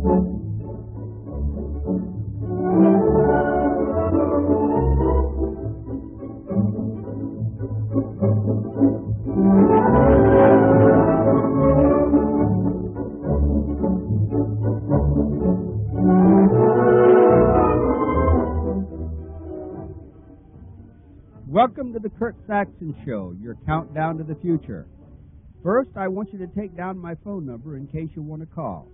Welcome to the Saxon Show, your countdown to the future. First, I want you to take down my phone number in case you want to call.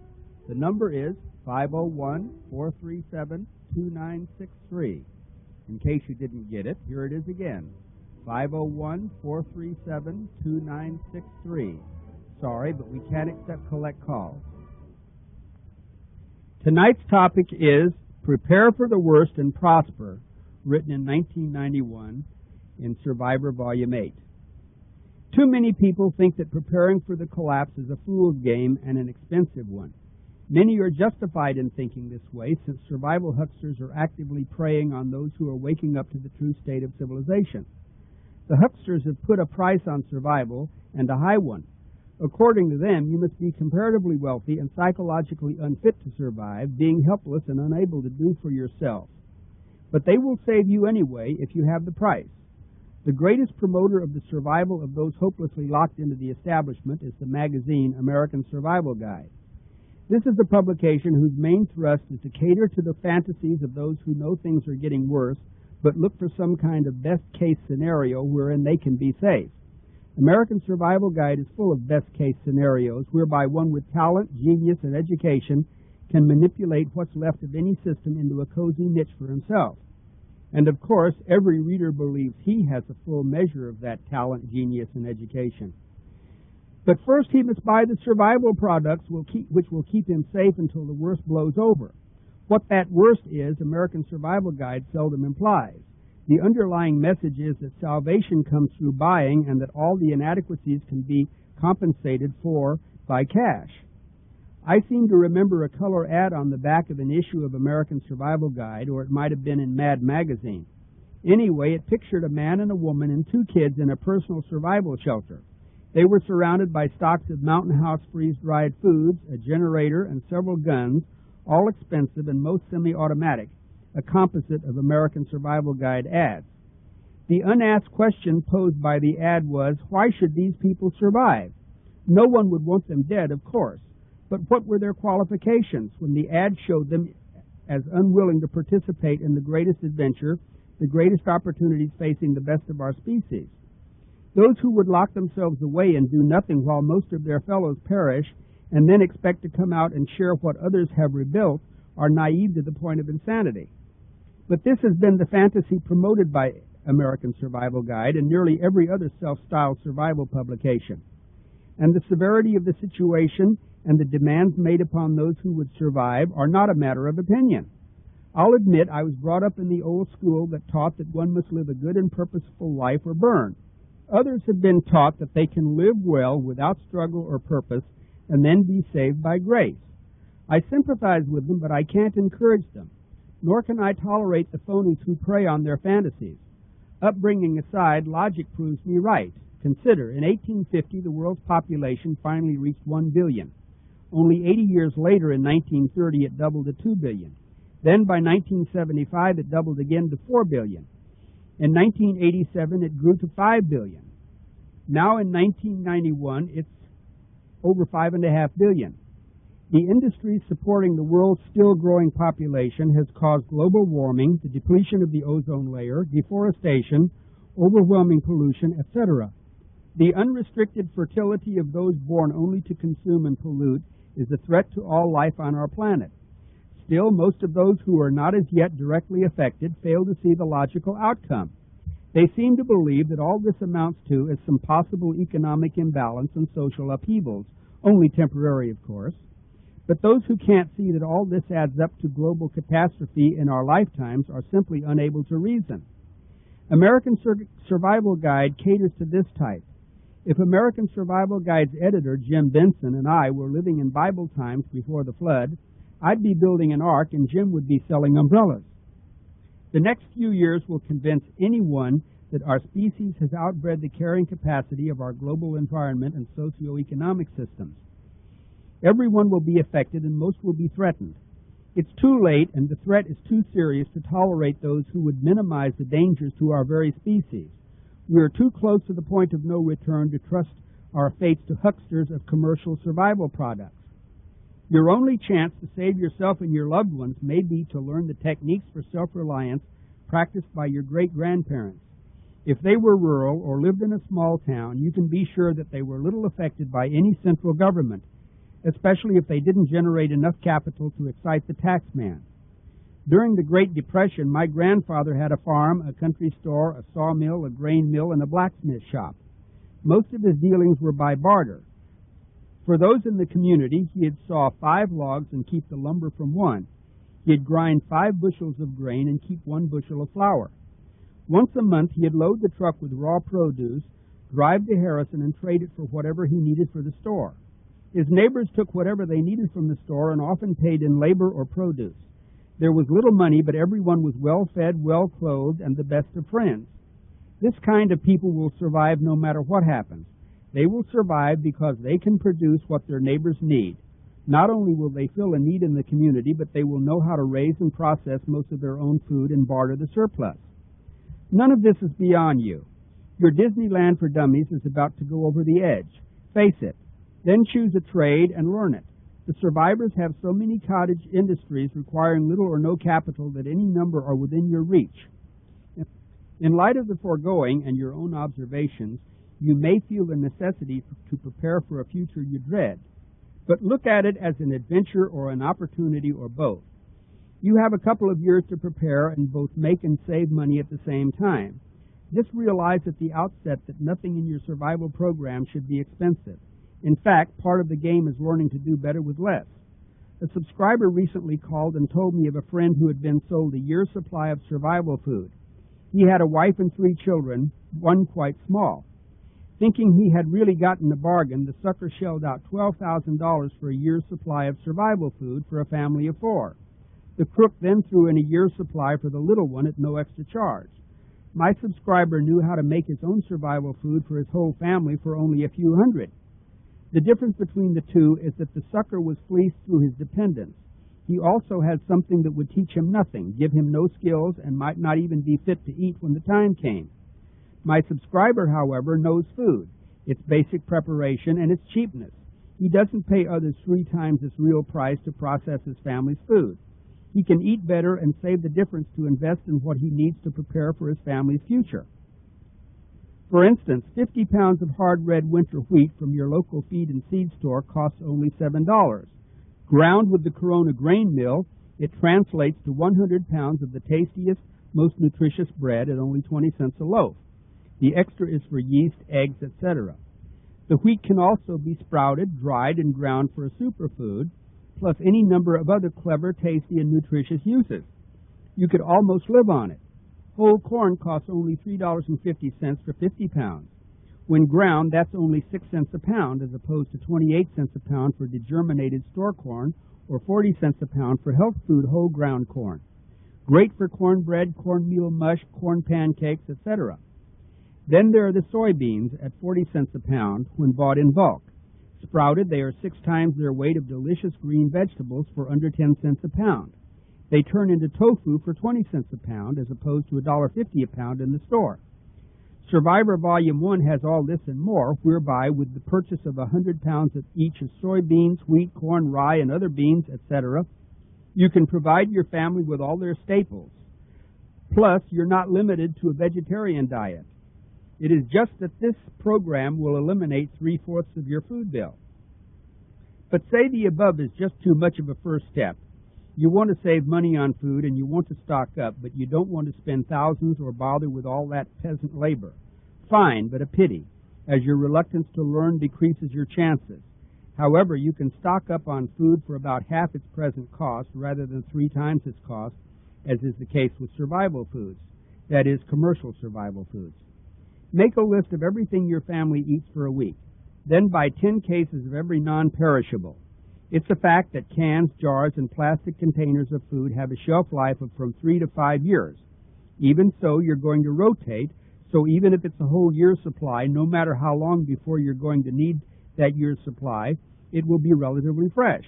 The number is 501-437-2963. In case you didn't get it, here it is again, 501-437-2963. Sorry, but we can't accept collect calls. Tonight's topic is Prepare for the Worst and Prosper, written in 1991 in Survivor Volume 8. Too many people think that preparing for the collapse is a fool's game and an expensive one. Many are justified in thinking this way, since survival hucksters are actively preying on those who are waking up to the true state of civilization. The hucksters have put a price on survival, and a high one. According to them, you must be comparatively wealthy and psychologically unfit to survive, being helpless and unable to do for yourself. But they will save you anyway if you have the price. The greatest promoter of the survival of those hopelessly locked into the establishment is the magazine American Survival Guide. This is a publication whose main thrust is to cater to the fantasies of those who know things are getting worse, but look for some kind of best-case scenario wherein they can be safe. American Survival Guide is full of best-case scenarios whereby one with talent, genius, and education can manipulate what's left of any system into a cozy niche for himself. And of course, every reader believes he has a full measure of that talent, genius, and education. But first he must buy the survival products which will keep him safe until the worst blows over. What that worst is, American Survival Guide seldom implies. The underlying message is that salvation comes through buying and that all the inadequacies can be compensated for by cash. I seem to remember a color ad on the back of an issue of American Survival Guide, or it might have been in Mad Magazine. Anyway, it pictured a man and a woman and 2 kids in a personal survival shelter. They were surrounded by stocks of Mountain House freeze-dried foods, a generator, and several guns, all expensive and most semi-automatic, a composite of American Survival Guide ads. The unasked question posed by the ad was, why should these people survive? No one would want them dead, of course. But what were their qualifications when the ad showed them as unwilling to participate in the greatest adventure, the greatest opportunities facing the best of our species? Those who would lock themselves away and do nothing while most of their fellows perish, and then expect to come out and share what others have rebuilt, are naive to the point of insanity. But this has been the fantasy promoted by American Survival Guide and nearly every other self-styled survival publication. And the severity of the situation and the demands made upon those who would survive are not a matter of opinion. I'll admit I was brought up in the old school that taught that one must live a good and purposeful life or burn. Others have been taught that they can live well without struggle or purpose and then be saved by grace. I sympathize with them, but I can't encourage them. Nor can I tolerate the phonies who prey on their fantasies. Upbringing aside, logic proves me right. Consider, in 1850, the world's population finally reached 1 billion. Only 80 years later, in 1930, it doubled to 2 billion. Then, by 1975, it doubled again to 4 billion. In 1987, it grew to 5 billion. Now, in 1991, it's over 5.5 billion. The industry supporting the world's still growing population has caused global warming, the depletion of the ozone layer, deforestation, overwhelming pollution, etc. The unrestricted fertility of those born only to consume and pollute is a threat to all life on our planet. Still, most of those who are not as yet directly affected fail to see the logical outcome. They seem to believe that all this amounts to is some possible economic imbalance and social upheavals, only temporary, of course. But those who can't see that all this adds up to global catastrophe in our lifetimes are simply unable to reason. American Survival Guide caters to this type. If American Survival Guide's editor, Jim Benson, and I were living in Bible times before the flood, I'd be building an ark and Jim would be selling umbrellas. The next few years will convince anyone that our species has outbred the carrying capacity of our global environment and socioeconomic systems. Everyone will be affected and most will be threatened. It's too late and the threat is too serious to tolerate those who would minimize the dangers to our very species. We are too close to the point of no return to trust our fates to hucksters of commercial survival products. Your only chance to save yourself and your loved ones may be to learn the techniques for self-reliance practiced by your great-grandparents. If they were rural or lived in a small town, you can be sure that they were little affected by any central government, especially if they didn't generate enough capital to excite the taxman. During the Great Depression, my grandfather had a farm, a country store, a sawmill, a grain mill, and a blacksmith shop. Most of his dealings were by barter. For those in the community, he'd saw 5 logs and keep the lumber from 1. He'd grind 5 bushels of grain and keep 1 bushel of flour. Once a month, he'd load the truck with raw produce, drive to Harrison, and trade it for whatever he needed for the store. His neighbors took whatever they needed from the store and often paid in labor or produce. There was little money, but everyone was well-fed, well-clothed, and the best of friends. This kind of people will survive no matter what happens. They will survive because they can produce what their neighbors need. Not only will they fill a need in the community, but they will know how to raise and process most of their own food and barter the surplus. None of this is beyond you. Your Disneyland for Dummies is about to go over the edge. Face it. Then choose a trade and learn it. The survivors have so many cottage industries requiring little or no capital that any number are within your reach. In light of the foregoing and your own observations, you may feel the necessity to prepare for a future you dread. But look at it as an adventure or an opportunity or both. You have a couple of years to prepare and both make and save money at the same time. Just realize at the outset that nothing in your survival program should be expensive. In fact, part of the game is learning to do better with less. A subscriber recently called and told me of a friend who had been sold a year's supply of survival food. He had a wife and 3 children, one quite small. Thinking he had really gotten a bargain, the sucker shelled out $12,000 for a year's supply of survival food for a family of 4. The crook then threw in a year's supply for the little one at no extra charge. My subscriber knew how to make his own survival food for his whole family for only a few hundred. The difference between the two is that the sucker was fleeced through his dependence. He also had something that would teach him nothing, give him no skills, and might not even be fit to eat when the time came. My subscriber, however, knows food, its basic preparation, and its cheapness. He doesn't pay others 3 times its real price to process his family's food. He can eat better and save the difference to invest in what he needs to prepare for his family's future. For instance, 50 pounds of hard red winter wheat from your local feed and seed store costs only $7. Ground with the Corona grain mill, it translates to 100 pounds of the tastiest, most nutritious bread at only 20 cents a loaf. The extra is for yeast, eggs, etc. The wheat can also be sprouted, dried, and ground for a superfood, plus any number of other clever, tasty, and nutritious uses. You could almost live on it. Whole corn costs only $3.50 for 50 pounds. When ground, that's only 6 cents a pound, as opposed to 28 cents a pound for degerminated store corn, or 40 cents a pound for health food whole ground corn. Great for cornbread, cornmeal mush, corn pancakes, etc. Then there are the soybeans at 40 cents a pound when bought in bulk. Sprouted, they are 6 times their weight of delicious green vegetables for under 10 cents a pound. They turn into tofu for 20 cents a pound as opposed to $1.50 a pound in the store. Survivor Volume 1 has all this and more, whereby with the purchase of 100 pounds of each of soybeans, wheat, corn, rye, and other beans, etc., you can provide your family with all their staples. Plus, you're not limited to a vegetarian diet. It is just that this program will eliminate 3/4 of your food bill. But say the above is just too much of a first step. You want to save money on food and you want to stock up, but you don't want to spend thousands or bother with all that peasant labor. Fine, but a pity, as your reluctance to learn decreases your chances. However, you can stock up on food for about half its present cost rather than 3 times its cost, as is the case with survival foods, that is, commercial survival foods. Make a list of everything your family eats for a week. Then buy 10 cases of every non-perishable. It's a fact that cans, jars, and plastic containers of food have a shelf life of from 3 to 5 years. Even so, you're going to rotate, so even if it's a whole year's supply, no matter how long before you're going to need that year's supply, it will be relatively fresh.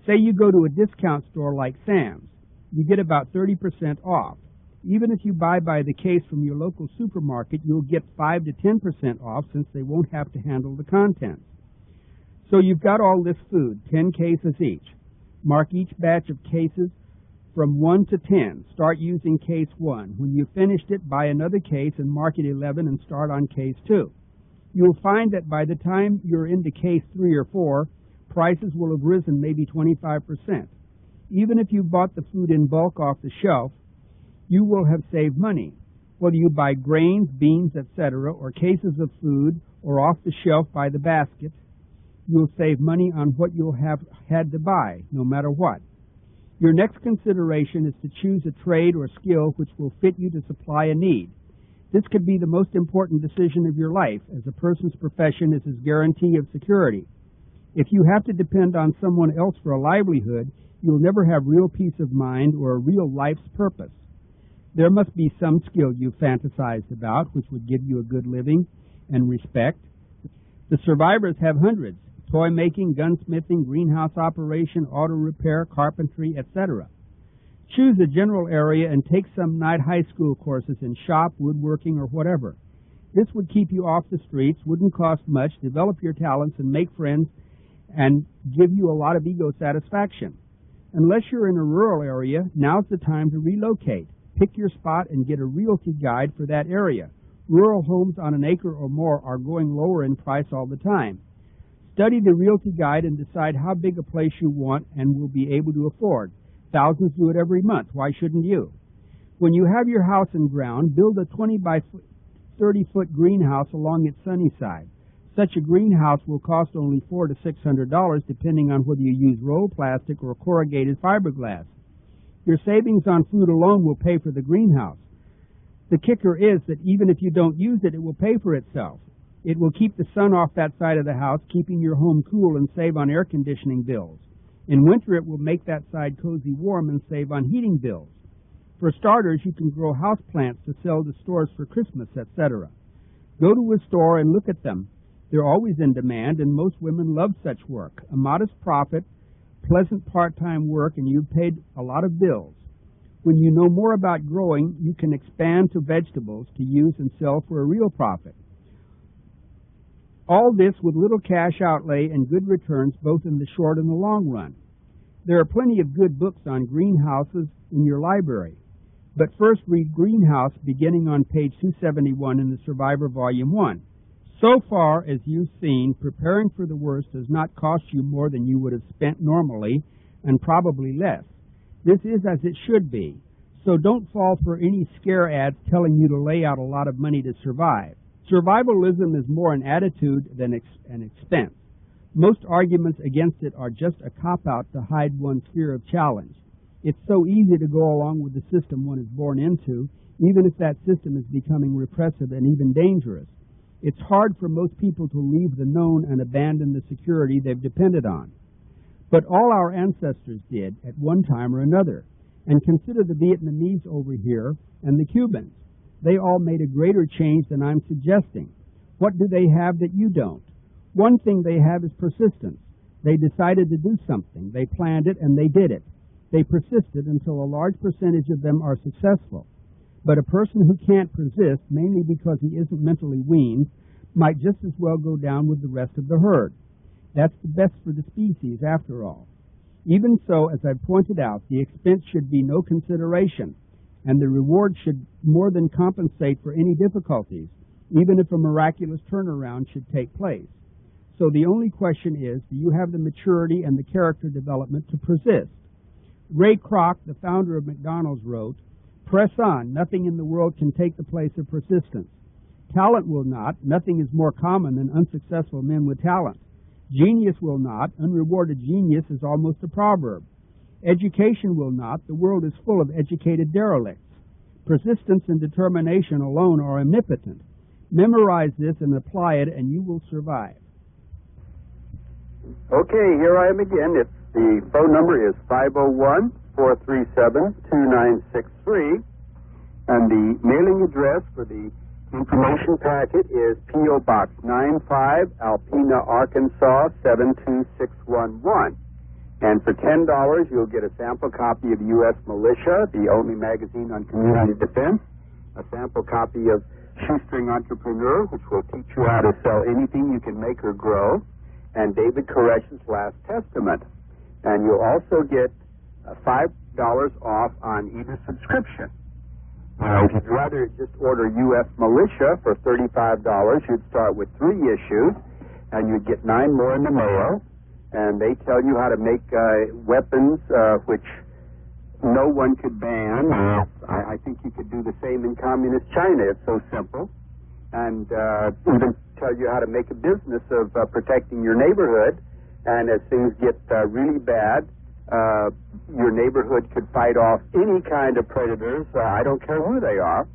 Say you go to a discount store like Sam's. You get about 30% off. Even if you buy by the case from your local supermarket, you'll get 5 to 10% off since they won't have to handle the contents. So you've got all this food, 10 cases each. Mark each batch of cases from 1 to 10. Start using case 1. When you've finished it, buy another case and mark it 11 and start on case 2. You'll find that by the time you're into case 3 or 4, prices will have risen maybe 25%. Even if you bought the food in bulk off the shelf, you will have saved money. Whether you buy grains, beans, etc., or cases of food, or off the shelf by the basket, you'll save money on what you'll have had to buy, no matter what. Your next consideration is to choose a trade or skill which will fit you to supply a need. This could be the most important decision of your life, as a person's profession is his guarantee of security. If you have to depend on someone else for a livelihood, you'll never have real peace of mind or a real life's purpose. There must be some skill you've fantasized about which would give you a good living and respect. The survivors have hundreds: toy making, gunsmithing, greenhouse operation, auto repair, carpentry, etc. Choose a general area and take some night high school courses in shop, woodworking, or whatever. This would keep you off the streets, wouldn't cost much, develop your talents and make friends, and give you a lot of ego satisfaction. Unless you're in a rural area, now's the time to relocate. Pick your spot and get a realty guide for that area. Rural homes on an acre or more are going lower in price all the time. Study the realty guide and decide how big a place you want and will be able to afford. Thousands do it every month. Why shouldn't you? When you have your house in ground, build a 20 by 30-foot greenhouse along its sunny side. Such a greenhouse will cost only $400 to $600, depending on whether you use rolled plastic or corrugated fiberglass. Your savings on food alone will pay for the greenhouse. The kicker is that even if you don't use it, it will pay for itself. It will keep the sun off that side of the house, keeping your home cool and save on air conditioning bills. In winter, it will make that side cozy warm and save on heating bills. For starters, you can grow house plants to sell to stores for Christmas, etc. Go to a store and look at them. They're always in demand, and most women love such work. A modest profit, pleasant part-time work, and you've paid a lot of bills. When you know more about growing, you can expand to vegetables to use and sell for a real profit. All this with little cash outlay and good returns both in the short and the long run. There are plenty of good books on greenhouses in your library. But first read Greenhouse beginning on page 271 in the Survivor Volume 1. So far as you've seen, preparing for the worst does not cost you more than you would have spent normally, and probably less. This is as it should be. So don't fall for any scare ads telling you to lay out a lot of money to survive. Survivalism is more an attitude than an expense. Most arguments against it are just a cop-out to hide one's fear of challenge. It's so easy to go along with the system one is born into, even if that system is becoming repressive and even dangerous. It's hard for most people to leave the known and abandon the security they've depended on. But all our ancestors did at one time or another. And consider the Vietnamese over here and the Cubans. They all made a greater change than I'm suggesting. What do they have that you don't? One thing they have is persistence. They decided to do something. They planned it and they did it. They persisted until a large percentage of them are successful. But a person who can't persist, mainly because he isn't mentally weaned, might just as well go down with the rest of the herd. That's the best for the species, after all. Even so, as I've pointed out, the expense should be no consideration, and the reward should more than compensate for any difficulties, even if a miraculous turnaround should take place. So the only question is, do you have the maturity and the character development to persist? Ray Kroc, the founder of McDonald's, wrote, "Press on. Nothing in the world can take the place of persistence. Talent will not. Nothing is more common than unsuccessful men with talent. Genius will not. Unrewarded genius is almost a proverb. Education will not. The world is full of educated derelicts. Persistence and determination alone are omnipotent. Memorize this and apply it, and you will survive." Okay, here I am again. The phone number is 501-437-2963, and the mailing address for the Information packet is P.O. Box 95, Alpena, Arkansas 72611. And for $10, you'll get a sample copy of U.S. Militia, the only magazine on community defense, a sample copy of Shoestring Entrepreneur, which will teach you how to sell anything you can make or grow, and David Koresh's Last Testament. And you'll also get $5 off on either subscription. Now, if you'd rather just order U.S. Militia for $35, you'd start with 3 issues, and you'd get 9 more in the mail. And they tell you how to make weapons which no one could ban. I think you could do the same in communist China. It's so simple. And even tell you how to make a business of protecting your neighborhood. And as things get really bad, your neighborhood could fight off any kind of predators. I don't care who they are.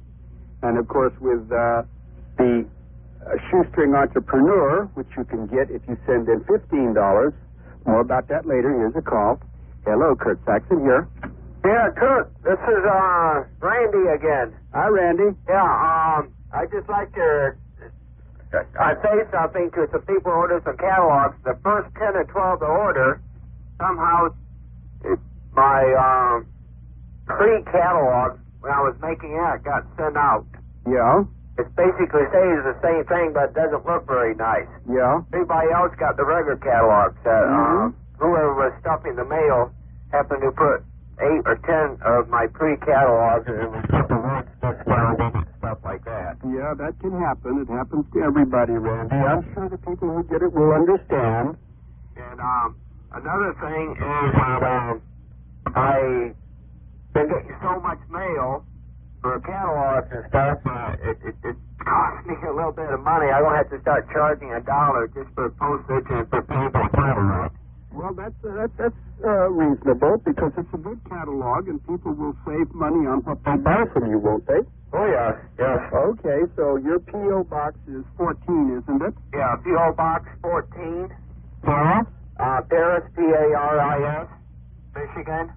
And, of course, with the Shoestring Entrepreneur, which you can get if you send in $15. More about that later. Here's a call. Hello, Kurt Saxon here. Yeah, Kurt, this is Randy again. Hi, Randy. Yeah, I'd just like to say something to some people who order some catalogs. The first 10 or 12 to order, somehow my pre-catalog, when I was making it, got sent out. Yeah. It basically says the same thing, but it doesn't look very nice. Yeah. Everybody else got the regular catalog set. Whoever was stuffing the mail happened to put 8 or 10 of my pre-catalogs, and it was stuff like that. Yeah, that can happen. It happens to everybody, Randy. I'm sure the people who get it will understand. And another thing is I've been getting so much mail for catalogs and stuff, it costs me a little bit of money. I don't have to start charging $1 just for postage and for paper catalog. Well, that's reasonable because it's a good catalog and people will save money on what they buy from you, won't they? Oh, yes, yes. Okay, so your P.O. Box is 14, isn't it? Yeah, P.O. Box 14. Paris? Paris, P-A-R-I-S, Michigan,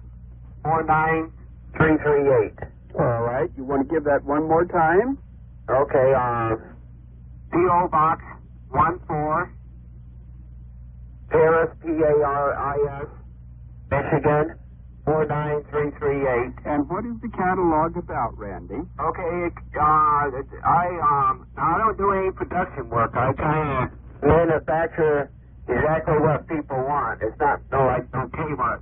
49338. All right. You want to give that one more time? Okay. P.O. Box 14, Paris, P-A-R-I-S, Michigan, 49338. And what is the catalog about, Randy? Okay. I don't do any production work. I kind of manufacture exactly what people want. It's not like no Kmart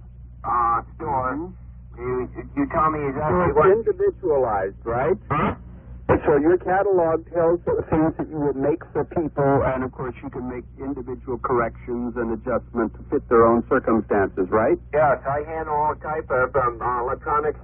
store. You tell me exactly what... It's individualized, right? Huh? So your catalog tells the things that you would make for people, and of course you can make individual corrections and adjustments to fit their own circumstances, right? Yes, I handle all type of electronic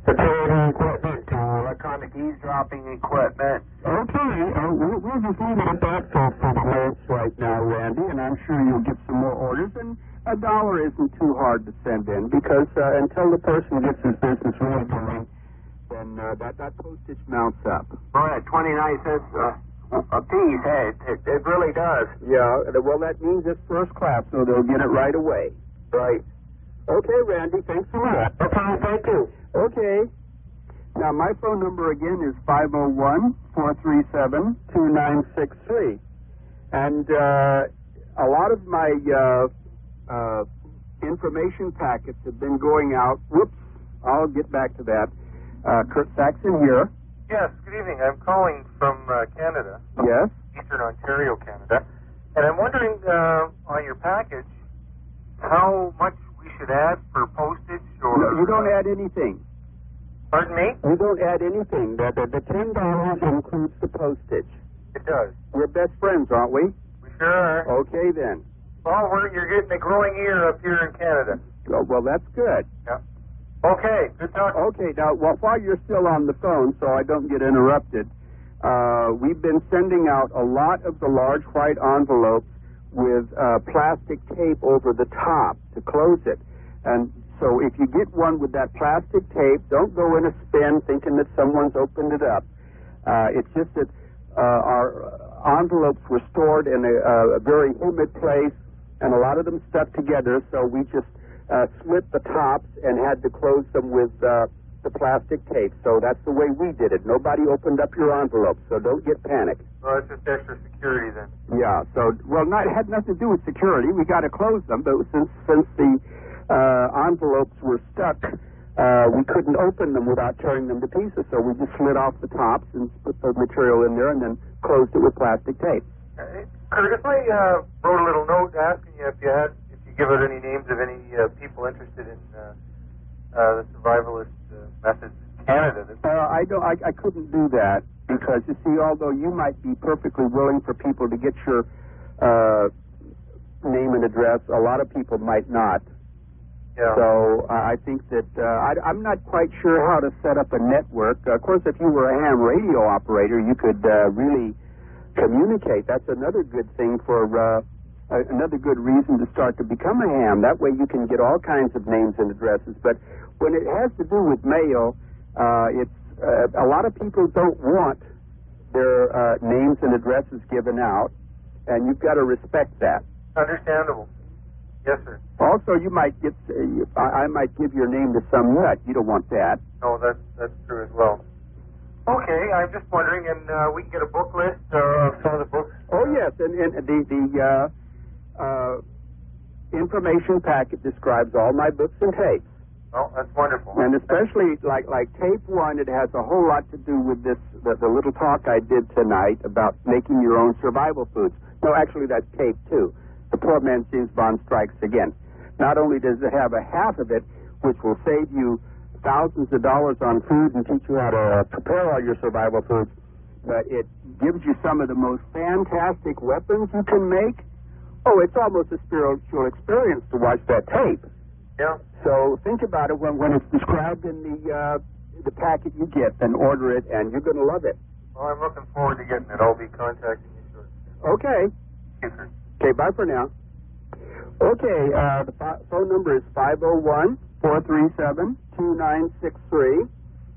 security equipment to electronic eavesdropping equipment. Okay, we'll just leave it at that for the minutes right now, Randy, and I'm sure you'll get some more orders, and $1 isn't too hard to send in because until the person gets his business really going, then that postage mounts up. Boy, at 29 cents a piece, hey, it really does. Yeah, well, that means it's first class, so they'll get it right away. Right. Okay, Randy, thanks a lot. Okay, thank you. Okay. Now, my phone number again is 501-437-2963. And a lot of my information packets have been going out. Whoops, I'll get back to that. Kurt Saxon here. Yes, good evening. I'm calling from Canada. Yes? Eastern Ontario, Canada. And I'm wondering on your package how much we should add for postage or... No, you don't add anything. Pardon me? You don't add anything. The $10 includes the postage. It does. We're best friends, aren't we? We sure are. Okay, then. Well, you're getting a growing ear up here in Canada. Oh, well, that's good. Yeah. Okay, good talking. Okay, now, while you're still on the phone, so I don't get interrupted, we've been sending out a lot of the large white envelopes with plastic tape over the top to close it. And so if you get one with that plastic tape, don't go in a spin thinking that someone's opened it up. It's just that our envelopes were stored in a very humid place, and a lot of them stuck together, so we just split the tops and had to close them with the plastic tape. So that's the way we did it. Nobody opened up your envelope, so don't get panicked. Well, it's just extra security then. Yeah, so, well, it had nothing to do with security. We got to close them, but since the envelopes were stuck, we couldn't open them without tearing them to pieces, so we just slid off the tops and put the material in there and then closed it with plastic tape. Kurt, if I wrote a little note asking you if you give out any names of any people interested in the survivalist methods in Canada. I couldn't do that because, you see, although you might be perfectly willing for people to get your name and address, a lot of people might not. Yeah. So I think that I'm not quite sure how to set up a network. Of course, if you were a ham radio operator, you could really communicate. That's another good thing for another good reason to start to become a ham. That way you can get all kinds of names and addresses. But when it has to do with mail, it's a lot of people don't want their names and addresses given out, and you've got to respect that. Understandable. Yes, sir. Also, you might get, I might give your name to some nut. You don't want that. No, that's true as well. Okay, I'm just wondering, and we can get a book list of some of the books. Oh yes, and the information packet describes all my books and tapes. Oh, that's wonderful. And especially like tape 1, it has a whole lot to do with this the little talk I did tonight about making your own survival foods. No, actually that's tape 2. The Poor Man James Bond Strikes Again. Not only does it have a half of it, which will save you thousands of dollars on food and teach you how to prepare all your survival foods, but it gives you some of the most fantastic weapons you can make. Oh, it's almost a spiritual experience to watch that tape. Yeah. So think about it when it's described in the packet you get, then order it, and you're going to love it. Well, I'm looking forward to getting it. I'll be contacting you shortly. Okay. Yes, sir. Okay, bye for now. Okay, the phone number is 501-437-2963,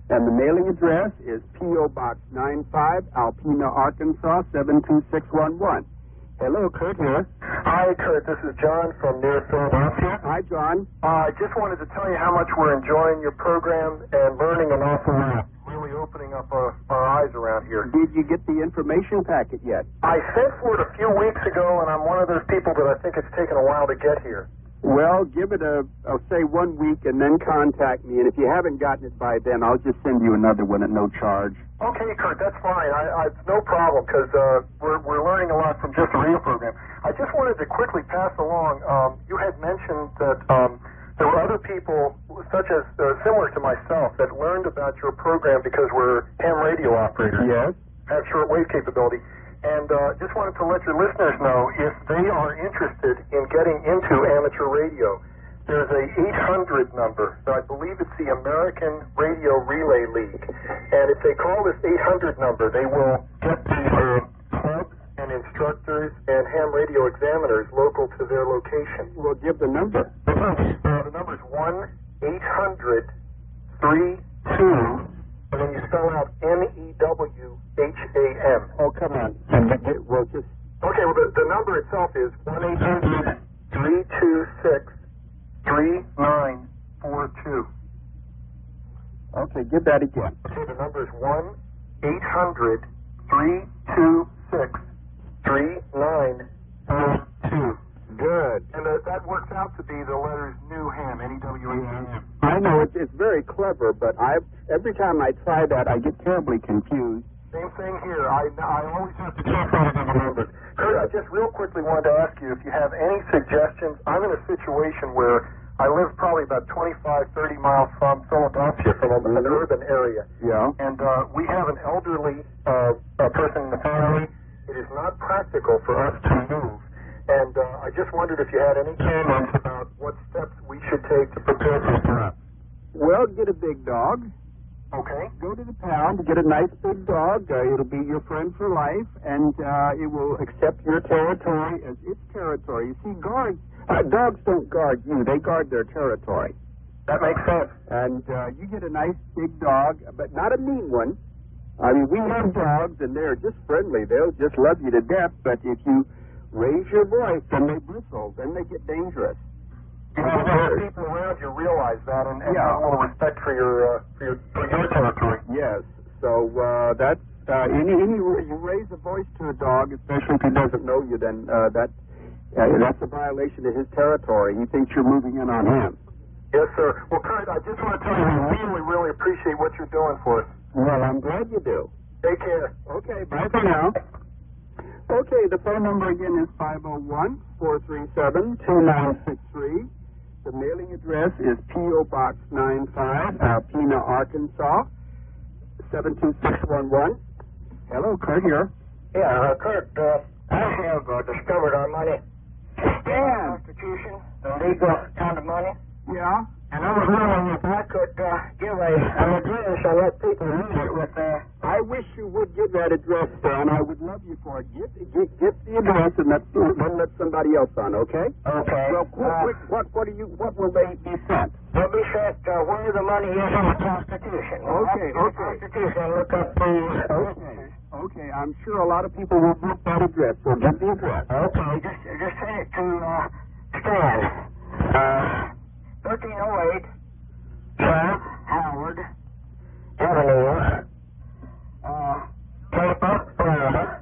and the mailing address is P.O. Box 95, Alpena, Arkansas, 72611. Hello, Kurt here. Hi, Kurt. This is John from near Philadelphia. Hi, John. I just wanted to tell you how much we're enjoying your program and learning an awful lot. Really opening up our eyes around here. Did you get the information packet yet? I sent for it a few weeks ago, and I'm one of those people that I think it's taken a while to get here. Well, give it I'll say 1 week, and then contact me. And if you haven't gotten it by then, I'll just send you another one at no charge. Okay, Kurt, that's fine. It's no problem because we're learning a lot from just the radio program. I just wanted to quickly pass along. You had mentioned that there were other people, such as similar to myself, that learned about your program because we're ham radio operators. Yes. Have shortwave capability. And just wanted to let your listeners know if they are interested in getting into amateur radio. There's a 800 number. So I believe it's the American Radio Relay League. And if they call this 800 number, they will get the clubs and instructors and ham radio examiners local to their location. We'll give the number. The number is 1-800-32, and then you spell out NEWHAM. Oh, come on. We'll just... Okay, well, the number itself is 1-800-326-3942. Okay, give that again. Okay, the number is 1-800-326-3942. Good. And that works out to be the letters NEWHAM, N-E-W-H-A-M. I know it's very clever, but every time I try that, I get terribly confused. Same thing here. I always have to check on the numbers. Kurt, I just real quickly wanted to ask you if you have any suggestions. I'm in a situation where I live probably about 25, 30 miles from Philadelphia, from an urban area. Yeah. And we have an elderly person in the family. It is not practical for us to move. And I just wondered if you had any comments about what steps we should take to prepare for that. Well, get a big dog. Okay. Go to the pound, get a nice big dog. It'll be your friend for life, and it will accept your territory as its territory. You see, dogs don't guard you. They guard their territory. That makes sense. And you get a nice big dog, but not a mean one. I mean, we have dogs, and they're just friendly. They'll just love you to death, but if you raise your voice, then they bristle, then they get dangerous. You know, the people around you realize that and have a little respect for your territory. Yes. So that's you raise a voice to a dog, especially if he doesn't know you, then that's a violation of his territory. He thinks you're moving in on him. Yes, sir. Well, Kurt, I just want to tell you, we really, really appreciate what you're doing for us. Well, I'm glad you do. Take care. Okay, bye for now. Okay, the phone number again is 501-437-2963. The mailing address is P.O. Box 95, Alpena, Arkansas, 72611. Hello, Kurt here. Yeah, Kurt, I have discovered our money. Stan! Constitution, the legal kind of money. Yeah? And I was wondering if I could give an address and let people read it with I wish you would give that address, Stan. I would love you for it. Get the address and then let somebody else on, okay? Okay. Well, what will they be sent? They'll be sent where the money is in the Constitution. Okay. Constitution, look up the... Okay, I'm sure a lot of people will book that address, so get the address. Okay, just send it to Stan. 1308 South Howard Avenue, Tampa, Florida,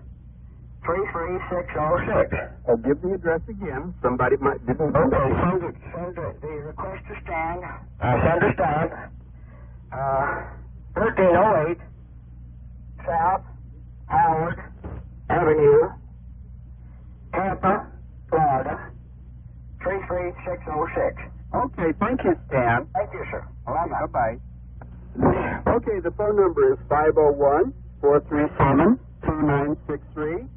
33606. Oh, give the address again. Somebody might didn't. Okay, send the request to Stan. Send to Stan. 1308 South Howard Avenue, Tampa, Florida, 33606. Okay, thank you, Stan. Thank you, sir. Bye-bye. Okay, the phone number is 501-437-2963.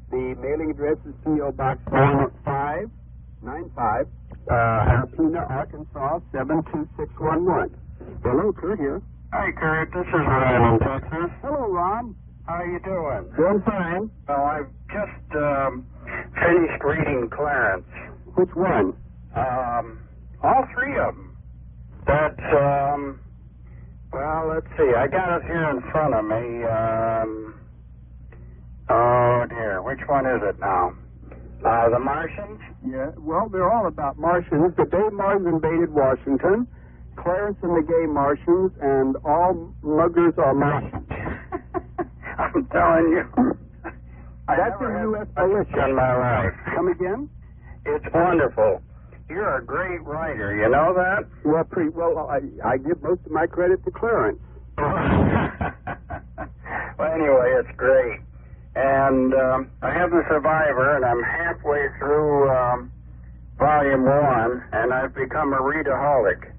The mailing address is P.O. Box 95, Alpena, Arkansas, 72611. Hello, Kurt here. Hi, Kurt. This is Ron in Texas. Hello, Ron. How are you doing? Doing fine. Well, I've just finished reading Clarence. Which one? All three of them. That's, well, let's see. I got it here in front of me. Oh, dear. Which one is it now? The Martians? Yeah, well, they're all about Martians. The day Mars invaded Washington, Clarence and the Gay Martians, and all muggers are Martians. I'm telling you. That's a U.S. militia. In my life. Come again? It's wonderful. You're a great writer. You know that? Well, I give most of my credit to Clarence. Well, anyway, it's great. And I have The Survivor, and I'm halfway through Volume 1, and I've become a readaholic.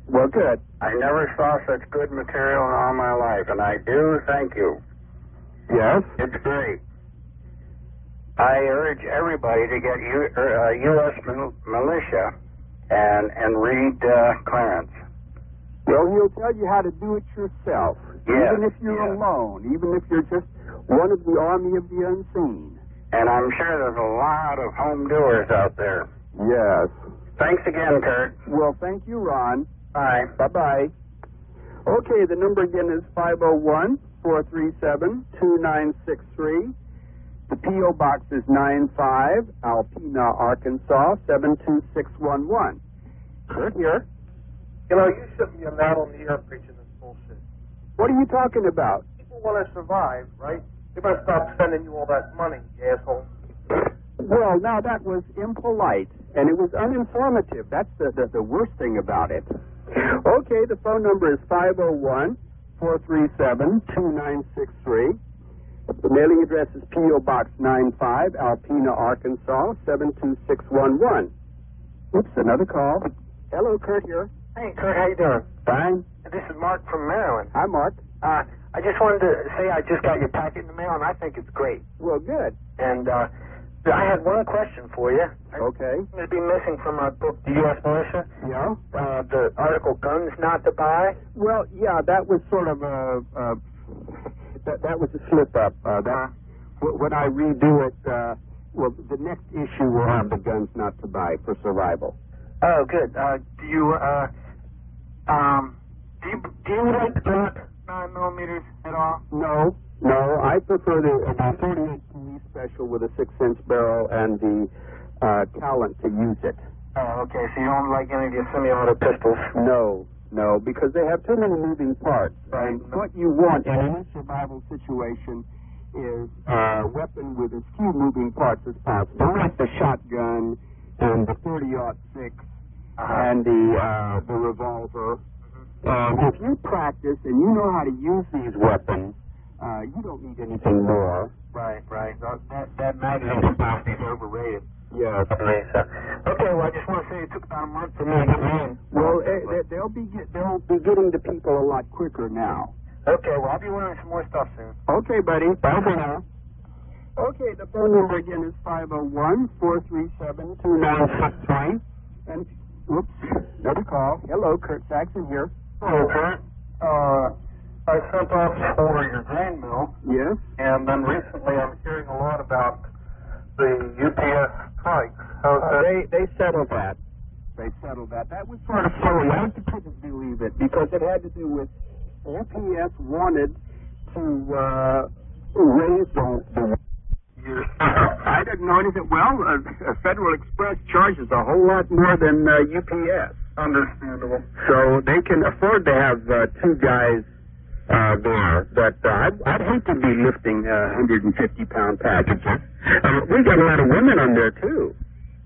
Well, good. I never saw such good material in all my life, and I do thank you. Yes? It's great. I urge everybody to get U.S. militia and read Clarence. Well, he'll tell you how to do it yourself. Yeah, even if you're alone, even if you're just one of the army of the unseen. And I'm sure there's a lot of home doers out there. Yes. Thanks again, Kurt. Well, thank you, Ron. Bye. Bye-bye. Okay, the number again is 501-437-2963. The P.O. Box is 95, Alpena, Arkansas, 72611. Kurt here. You know, you shouldn't be out on the air preaching this bullshit. What are you talking about? People want to survive, right? They better stop sending you all that money, you asshole. Well, now that was impolite, and it was uninformative. That's the worst thing about it. Okay, the phone number is 501-437-2963. The mailing address is P.O. Box 95, Alpena, Arkansas, 72611. Oops, another call. Hello, Kurt here. Hey, Kurt, how you doing? Fine. This is Mark from Maryland. Hi, Mark. I just wanted to say I just got your packet in the mail, and I think it's great. Well, good. And I had one question for you. Okay. It's been missing from our book, The U.S. Militia. Yeah? The article, Guns Not to Buy. Well, yeah, that was sort of that was a slip-up. When I redo it, well, the next issue will have the Guns Not to Buy for survival. Oh, good. Do you like the Glock 9mm at all? No, I prefer the 38 Police Special with a 6-inch barrel and the talent to use it. Oh, okay, so you don't like any of your semi-auto pistols? No, because they have too many moving parts. Right. And what you want in any survival situation is a weapon with as few moving parts as possible, like the shotgun and the 30-06 and the revolver. If you practice and you know how to use these weapons, you don't need anything more. Right. That magazine capacity is overrated. Yes. Okay, well, I just want to say it took about a month for me to get in. Well, they'll be getting to people a lot quicker now. Okay, well, I'll be ordering some more stuff soon. Okay, buddy. Bye for now. Okay, the phone number again is 501-437-2963. And, whoops, another call. Hello, Kurt Saxon here. Hello, Kurt. I sent off for your grain mill. Yes? And then recently I'm hearing a lot about the UPS strikes. How's that? They settled that. That was sort of silly. I couldn't believe it because it had to do with UPS wanted to raise the I didn't know anything. Well, Federal Express charges a whole lot more than UPS. Understandable. So they can afford to have two guys there. But I'd hate to be lifting 150-pound packages. We got a lot of women on there, too.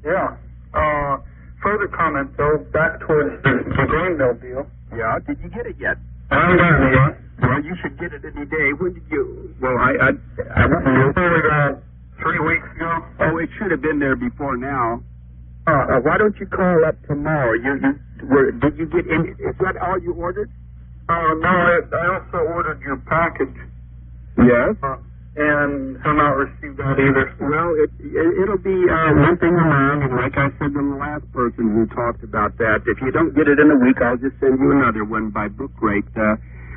Yeah. Further comment, though, back towards the grain mill deal. Yeah, did you get it yet? I haven't gotten it yet. Well, you should get it any day. When did you? Well, I went about 3 weeks ago. Oh, it should have been there before now. Why don't you call up tomorrow? Did you get in? Is that all you ordered? No, I also ordered your package. Yes. And have not received that either. Well, it'll be one thing around, and like I said to the last person who talked about that, if you don't get it in a week, I'll just send you another one by book rate.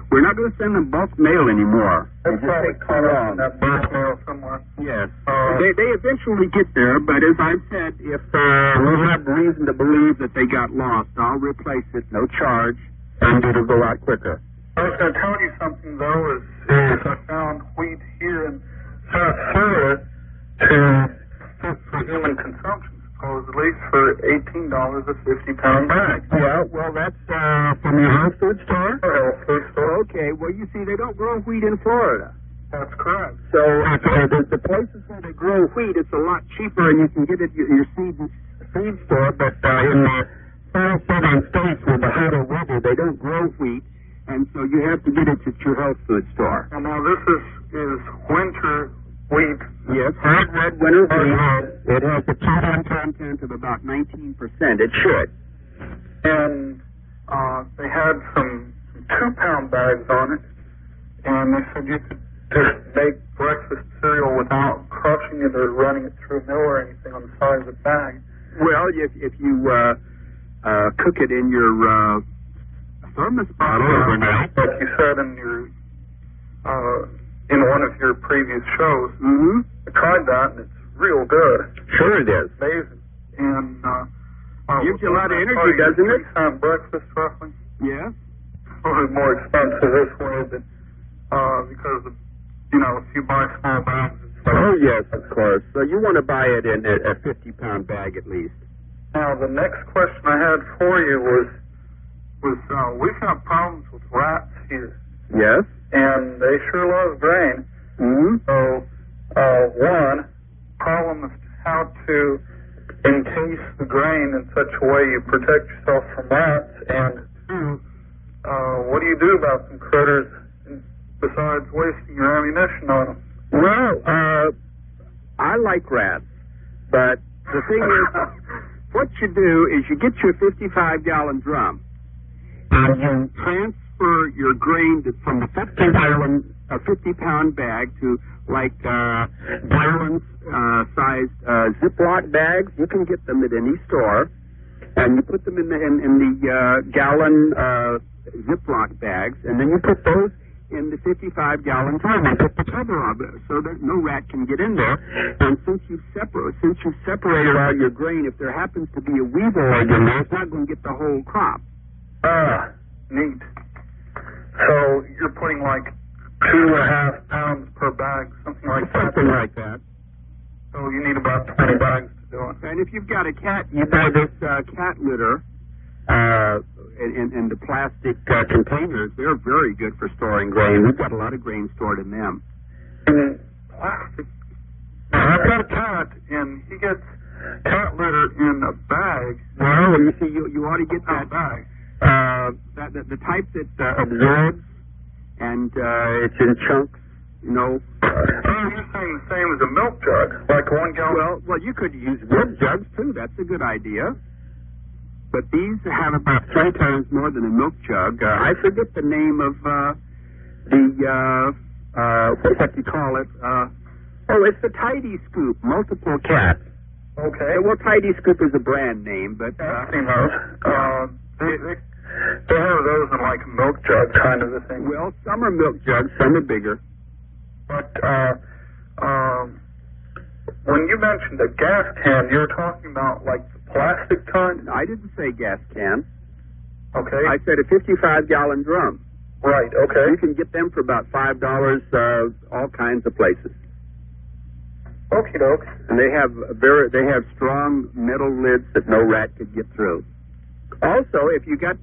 We're not going to send them bulk mail anymore. That's probably caught up in that bulk mail somewhere. Yes. They eventually get there, but as I've said, if we have reason to believe that they got lost, I'll replace it, no charge, and it'll go out quicker. I was going to tell you something, though, is I found wheat here in South Florida for human consumption, supposedly, for $18 a 50-pound bag. Yeah, well, that's from your health food store? Health food store. Okay, well, you see, they don't grow wheat in Florida. That's correct. So the places where they grow wheat, it's a lot cheaper, and you can get it at your seed store, but in the far southern states with the hotter weather, they don't grow wheat. And so you have to get it at your health food store. And now this is winter wheat. Yes, hard red winter wheat. It has a protein content of about 19%. It should. And they had some 2-pound bags on it. And they said you could just make breakfast cereal without crushing it or running it through a mill or anything on the side of the bag. Well, if you cook it in your thermos bottle overnight, like you said in your in one of your previous shows. Mm-hmm. I tried that and it's real good. Sure it is. Amazing. And gives you a lot of energy, doesn't it? 3-time breakfast roughly. Yes. A little more expensive this way, but because of, if you buy small bags. Oh yes, of course. So you want to buy it in a 50-pound bag at least. Now the next question I had for you was we've got problems with rats here. Yes. And they sure love grain. Mm-hmm. So, one, problem is how to encase the grain in such a way you protect yourself from rats. And two, what do you do about some critters besides wasting your ammunition on them? Well, I like rats, but the thing is, what you do is you get your 55-gallon drum, and you transfer your grain from the 50-pound bag to like gallon-sized Ziploc bags. You can get them at any store, and you put them in the gallon Ziploc bags, and then you put those in the 55-gallon drum and put the cover on it so that no rat can get in there. And since you've separated out your grain, if there happens to be a weevil in there, it's not going to get the whole crop. Neat. So you're putting like 2.5 pounds per bag, something like that. Something like that. So you need about 20 bags to doing. And if you've got a cat, you buy this cat litter in the plastic containers. They're very good for storing grain. We've got a lot of grain stored in them. Plastic. I've got a cat, and he gets cat litter in a bag. Well, you see, you ought to get that bag. The type that absorbs, and it's in chunks, you know. You're saying the same as a milk jug, like 1 gallon? Well, you could use milk jugs, too. That's a good idea. But these have about 3 times more than a milk jug. I forget the name of what do you call it? It's the Tidy Scoop, multiple cats. Okay. Well, Tidy Scoop is a brand name, but... I've seen those. They have those in like a milk jug kind of a thing. Well, some are milk jugs, some are bigger. But when you mentioned a gas can, you were talking about like the plastic kind? I didn't say gas can. Okay. I said a 55-gallon drum. Right, okay. You can get them for about $5 all kinds of places. Okie doke. And they have strong metal lids that no rat could get through. Also, if you got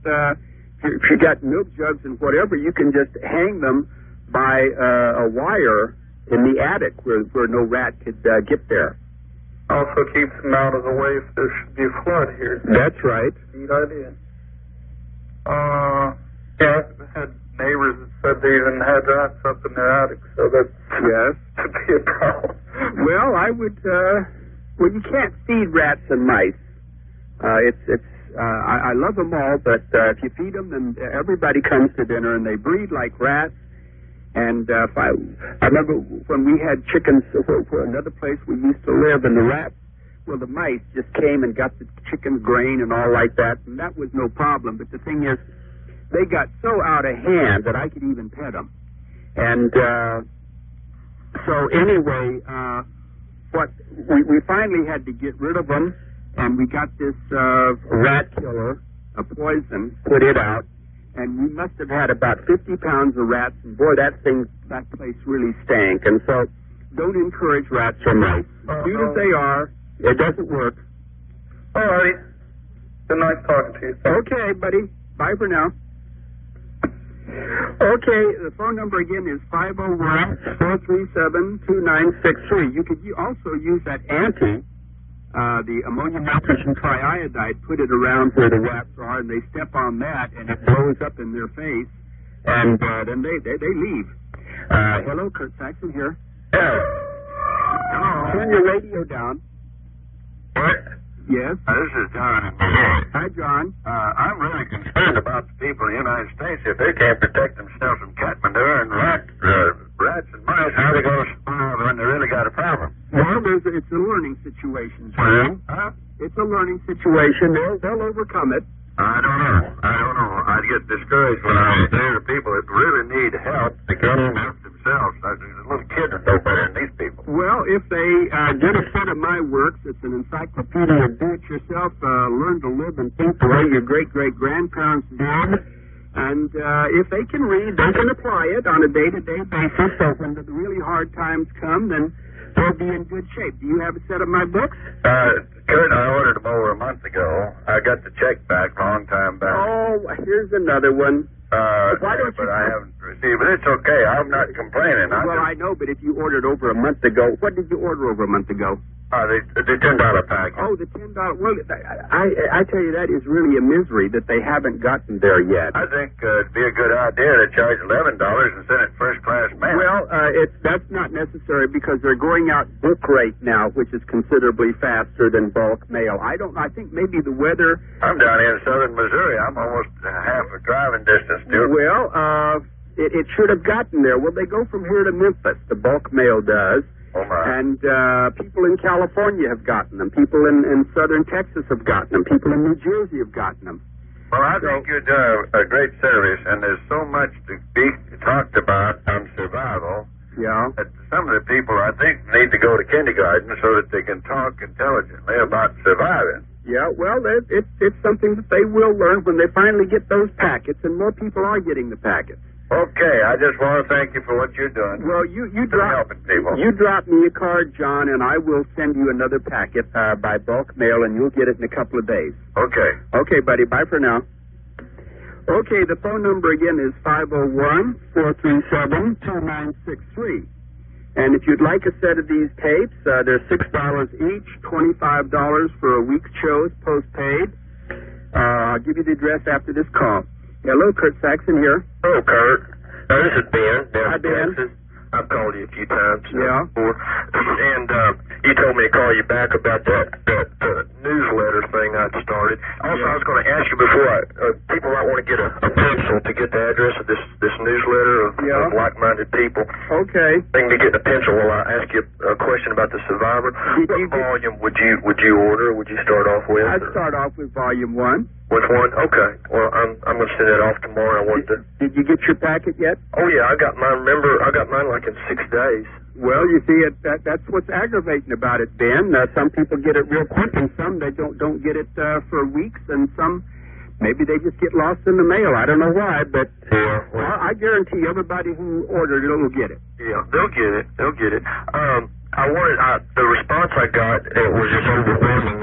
milk jugs and whatever, you can just hang them by a wire in the attic where no rat could get there. Also keeps them out of the way if there should be a flood here. That's right. Neat idea. Yeah, I had neighbors that said they even had rats up in their attic, so that could be a problem. Well, I would. Well, you can't feed rats and mice. I love them all, but if you feed them, then everybody comes to dinner and they breed like rats. And I remember when we had chickens for another place we used to live, and the mice just came and got the chicken grain and all like that, and that was no problem. But the thing is, they got so out of hand that I could even pet them. And so anyway, we finally had to get rid of them, and we got this rat killer, a poison, put it out. And we must have had about 50 pounds of rats, and boy, that place really stank. And so, don't encourage rats or mice. Cute as they are, it doesn't work. All right. Been nice talking to you. Okay, buddy. Bye for now. Okay, the phone number again is 501-437-2963. You could also use that the ammonium nitrogen triiodide, put it around where the rats are, and they step on that, and it blows up in their face, and then they leave. Hello, Kurt Saxon here. Hello. Turn your radio down. What? Yes? This is John in Missouri. Hi, John. I'm really concerned about the people in the United States. If they can't protect themselves from cat manure and rats and mice, how are they going to survive when they really got a problem? Well, it's a learning situation, Well, It's a learning situation. They'll overcome it. I don't know. I'd get discouraged when I was there. The people that really need help, they can't even help themselves. There's a little kid that knows better than these people. Well, if they get a set of my works, it's an encyclopedia of do-it-yourself, learn to live and think the way your great-great-grandparents did. And if they can read, they can apply it on a day-to-day basis. So when the really hard times come, then they'll be in good shape. Do you have a set of my books? Kurt, I ordered them over a month ago. I got the check back a long time back. Oh, here's another one. Why don't but you... I haven't received it. It's okay. I'm not complaining. I know, but if you ordered over a month ago, what did you order over a month ago? The $10 package. Oh, the $10. Well, I tell you, that is really a misery that they haven't gotten there yet. I think it'd be a good idea to charge $11 and send it first-class mail. Well, that's not necessary because they're going out book rate now, which is considerably faster than bulk mail. I think maybe the weather... I'm down here in southern Missouri. I'm almost half a driving distance to it. Well, it should have gotten there. Well, they go from here to Memphis. The bulk mail does. Oh, my. And people in California have gotten them. People in southern Texas have gotten them. People in New Jersey have gotten them. Well, I think you're doing a great service, and there's so much to be talked about on survival. Yeah. That some of the people, I think, need to go to kindergarten so that they can talk intelligently about surviving. Yeah, well, it's something that they will learn when they finally get those packets, and more people are getting the packets. Okay, I just want to thank you for what you're doing. Well, you helping people. You drop me a card, John, and I will send you another packet by bulk mail, and you'll get it in a couple of days. Okay. Okay, buddy. Bye for now. Okay, the phone number again is 501-437-2963. And if you'd like a set of these tapes, they're $6 each, $25 for a week's shows, postpaid. I'll give you the address after this call. Hello, Kurt Saxon here. Hello, Kurt. This is Ben. Hi, Ben. Texas. I've called you a few times Yeah. before. And you told me to call you back about that newsletter thing I'd started. Also, I was going to ask you before, people might want to get a pencil to get the address of this newsletter of like-minded people. Okay. They can get a pencil while I ask you a question about the survivor. What volume would you order? Would you start off with? I'd start off with volume 1. With one? Okay. Well, I'm going to send it off tomorrow. I wanted to. Did you get your packet yet? Oh yeah, I got mine. Remember, I got mine like in 6 days. Well, you see, that's what's aggravating about it, Ben. Some people get it real quick, and some they don't get it for weeks, and some maybe they just get lost in the mail. I don't know why, but I guarantee everybody who ordered it will get it. Yeah, they'll get it. They'll get it. The response I got, it was just overwhelming.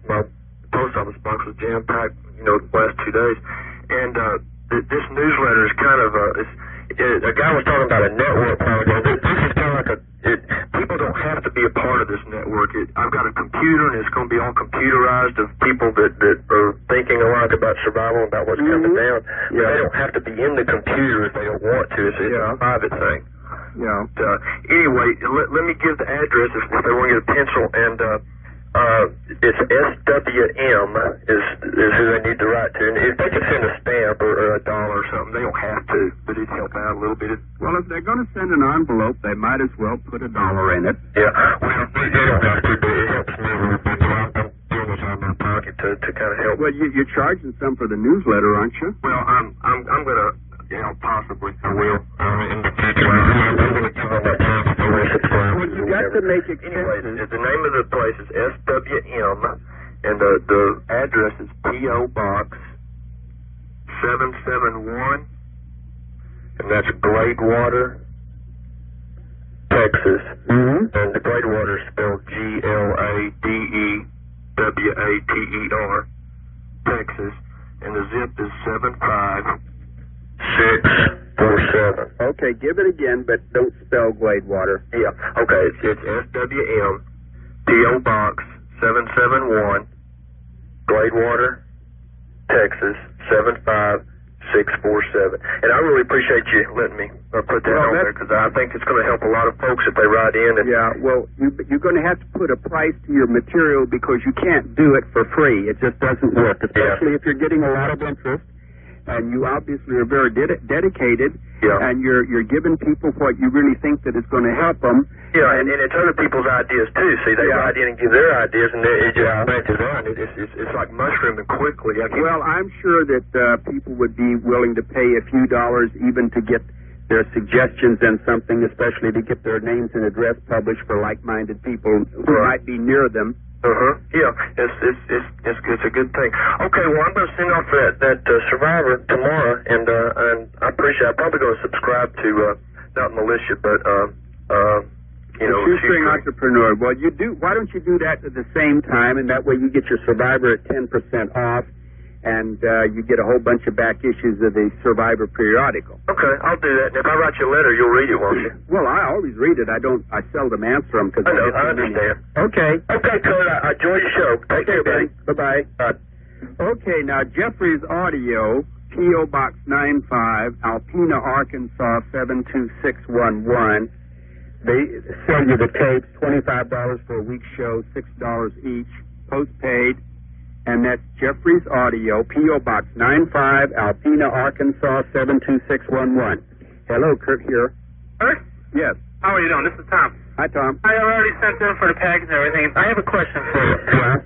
My post office box was jam packed, the last 2 days, and this newsletter is kind of a guy was talking about a network. This is kind of like people don't have to be a part of this network. I've got a computer, and it's going to be all computerized of people that are thinking alike about survival, about what's coming down. Yeah. They don't have to be in the computer if they don't want to. It's a private thing. Yeah. Anyway, let me give the address if they want to get a pencil, and it's SWM is who they need to write to. And if they could send a stamp or $1 or something, they don't have to, but it'd help out a little bit. Well, if they're going to send an envelope, they might as well put $1 in it. Yeah, well, they don't have to, but it helps me a little bit. I'm doing what's out of my pocket to kind of help. Well, you're charging some for the newsletter, aren't you? Well, I'm going to, possibly I will in the future. I'm going to give them that time if they want to subscribe. Well, you got to make it. Anyway, the name of the place is SWM, and the address is P.O. Box 771, and that's Gladewater, Texas. Mm-hmm. And the Gladewater is spelled Gladewater, Texas, and the zip is 75647. Okay, give it again, but don't spell Gladewater. Yeah, okay, it's SWM, P.O. Box 771, Gladewater, Texas, 75647. And I really appreciate you letting me put that on there, because I think it's going to help a lot of folks if they write in. And well, you're going to have to put a price to your material, because you can't do it for free. It just doesn't work, especially if you're getting a lot of interest. And you obviously are very dedicated, and you're giving people what you really think that is going to help them. Yeah, and it's other people's ideas too. See, they write in and give their ideas, and it just branches on. It's like mushrooming quickly. Well, I'm sure that people would be willing to pay a few dollars even to get their suggestions and something, especially to get their names and address published for like-minded people who might be near them. Yeah, it's a good thing. Okay, well, I'm going to send off that Survivor tomorrow, and I appreciate. I'm probably going to subscribe to not Militia, but Shoestring Entrepreneur. Well, you do. Why don't you do that at the same time, and that way you get your Survivor at 10% off, and you get a whole bunch of back issues of the Survivor periodical. Okay, I'll do that. And if I write you a letter, you'll read it, won't you? Well, I always read it. I seldom answer them because I know. I understand. Okay. Okay, Kurt. I enjoy your show. Take care, buddy. Bye-bye. Bye. Okay, now Jeffrey's Audio, P.O. Box 95, Alpena, Arkansas 72611. They sell you the tapes, $25 for a week's show, $6 each, postpaid. And that's Jeffrey's Audio, P.O. Box 95, Alpena, Arkansas 72611. Hello, Kurt here. Kurt? Yes. How are you doing? This is Tom. Hi, Tom. I already sent in for the package and everything. I have a question for you. Yeah?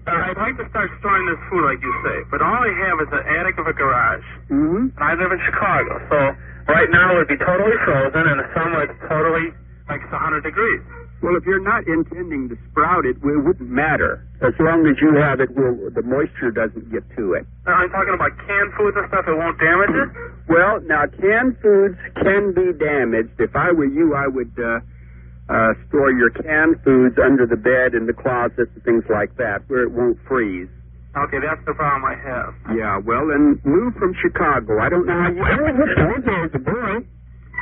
I'd like to start storing this food like you say, but all I have is an attic of a garage. Mm-hmm. And I live in Chicago, so right now it would be totally frozen, and in the summer it's totally, like it's 100 degrees. Well, if you're not intending to sprout it, it wouldn't matter. As long as you have it, the moisture doesn't get to it. Are you talking about canned foods and stuff that won't damage it? Well, now, canned foods can be damaged. If I were you, I would store your canned foods under the bed, in the closet, and things like that, where it won't freeze. Okay, that's the problem I have. Yeah, well, then move from Chicago. I don't know how you... I lived there as a boy.